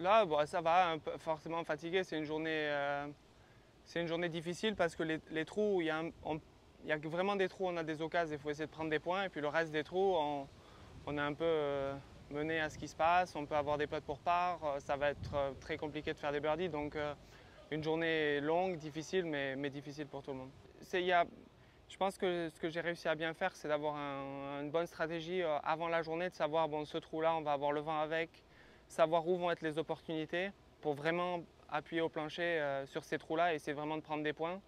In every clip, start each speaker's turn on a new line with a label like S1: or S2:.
S1: Là, bon, ça va, un peu, forcément fatigué. C'est une journée difficile parce que les trous, il y a vraiment des trous, on a des occasions, il faut essayer de prendre des points. Et puis le reste des trous, on est un peu mené à ce qui se passe. On peut avoir des putts pour par. Ça va être très compliqué de faire des birdies. Donc une journée longue, difficile, mais difficile pour tout le monde. Je pense que ce que j'ai réussi à bien faire, c'est d'avoir une bonne stratégie avant la journée, de savoir, bon, ce trou-là, on va avoir le vent avec, savoir où vont être les opportunités pour vraiment appuyer au plancher sur ces trous-là et essayer vraiment de prendre des points.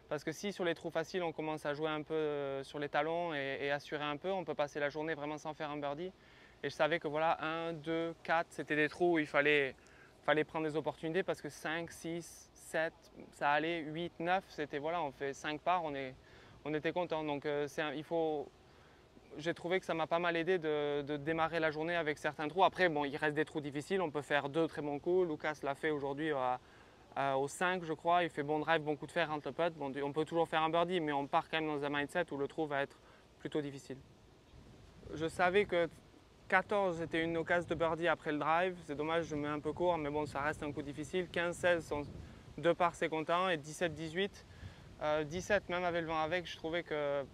S1: Parce que si sur les trous faciles, on commence à jouer un peu sur les talons et assurer un peu, on peut passer la journée vraiment sans faire un birdie. Et je savais que voilà, 1, 2, 4, c'était des trous où il fallait prendre des opportunités parce que 5, 6, 7, ça allait, 8, 9, c'était voilà, on fait 5 parts, on était content. Donc j'ai trouvé que ça m'a pas mal aidé de démarrer la journée avec certains trous. Après, bon, il reste des trous difficiles, on peut faire 2 très bons coups. Lucas l'a fait aujourd'hui au 5, je crois. Il fait bon drive, bon coup de fer, rentre le putt. Bon, on peut toujours faire un birdie, mais on part quand même dans un mindset où le trou va être plutôt difficile. Je savais que 14 était une occasion de birdie après le drive. C'est dommage, je mets un peu court, mais bon, ça reste un coup difficile. 15, 16 sont 2 parts, c'est content. Et 17, 18. 17, même avec le vent avec, je trouvais que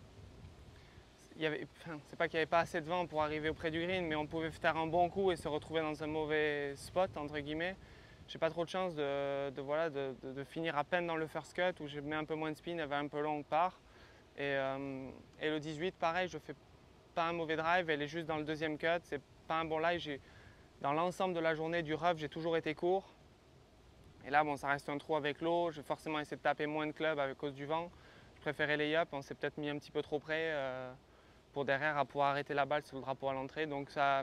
S1: c'est pas qu'il n'y avait pas assez de vent pour arriver auprès du green, mais on pouvait faire un bon coup et se retrouver dans un mauvais spot, entre guillemets. J'ai pas trop de chance de finir à peine dans le first cut où je mets un peu moins de spin, elle va un peu longue part. Et le 18, pareil, je fais pas un mauvais drive, elle est juste dans le deuxième cut, c'est pas un bon lie. Dans l'ensemble de la journée du rough, j'ai toujours été court. Et là, bon, ça reste un trou avec l'eau, je vais forcément essayer de taper moins de clubs à cause du vent. Je préférais les up, on s'est peut-être mis un petit peu trop près pour derrière à pouvoir arrêter la balle sur le drapeau à l'entrée. Donc ça,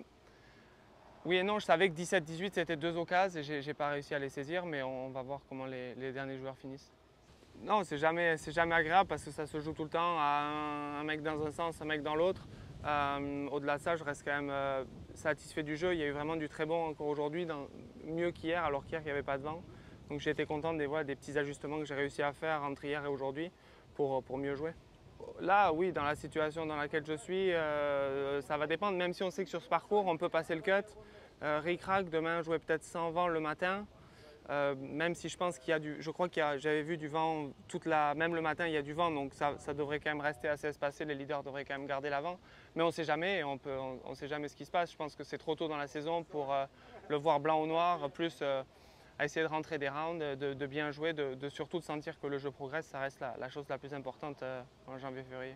S1: oui et non, je savais que 17-18 c'était 2 occasions et j'ai pas réussi à les saisir, mais on va voir comment les derniers joueurs finissent. Non, c'est jamais agréable parce que ça se joue tout le temps à un mec dans un sens, un mec dans l'autre. Au-delà de ça, je reste quand même satisfait du jeu. Il y a eu vraiment du très bon encore aujourd'hui, mieux qu'hier, alors qu'hier il n'y avait pas de vent. Donc j'ai été content des petits ajustements que j'ai réussi à faire entre hier et aujourd'hui pour mieux jouer. Là, oui, dans la situation dans laquelle je suis, ça va dépendre. Même si on sait que sur ce parcours, on peut passer le cut. Ric-rac, demain, jouer peut-être sans vent le matin. Même si je pense qu'il y a je crois j'avais vu du vent même le matin, il y a du vent, donc ça devrait quand même rester assez espacé. Les leaders devraient quand même garder l'avant. Mais on ne sait jamais, on sait jamais ce qui se passe. Je pense que c'est trop tôt dans la saison pour le voir blanc ou noir. Plus à essayer de rentrer des rounds, de bien jouer, surtout de sentir que le jeu progresse, ça reste la chose la plus importante en janvier-février.